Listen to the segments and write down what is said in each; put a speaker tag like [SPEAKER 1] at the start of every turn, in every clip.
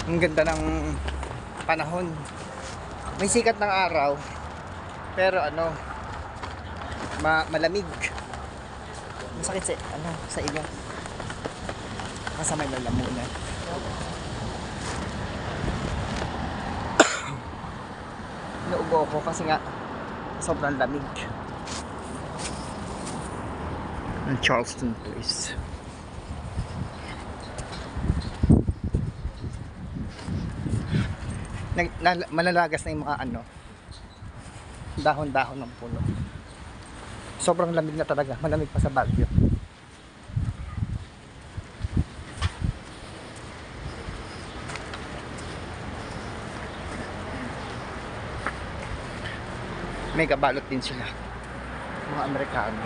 [SPEAKER 1] Ang ganda ng panahon. May sikat ng araw, pero ano, malamig. Masakit sa sa ilong. Nasa may lalamunan. Naubo ako kasi nga sobrang lamig. Ang Charleston Place. Malalagas na yung mga dahon-dahon ng puno. Sobrang lamig na talaga, malamig pa sa Baguio. Mega balot din sila, mga Amerikano.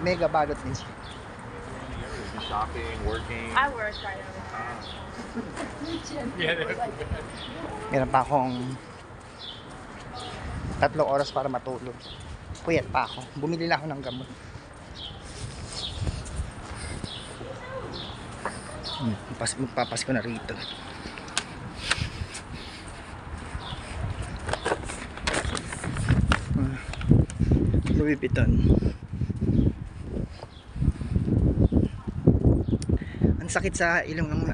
[SPEAKER 1] Mega balot din sila.
[SPEAKER 2] Shopping, working.
[SPEAKER 3] I work right now.
[SPEAKER 1] Meron pa akong 3 oras para matulog. Puyat pa ako. Bumili lang ako ng gamot. Magpapasko na rito. Louis Vuitton. Ang sakit sa ilong ng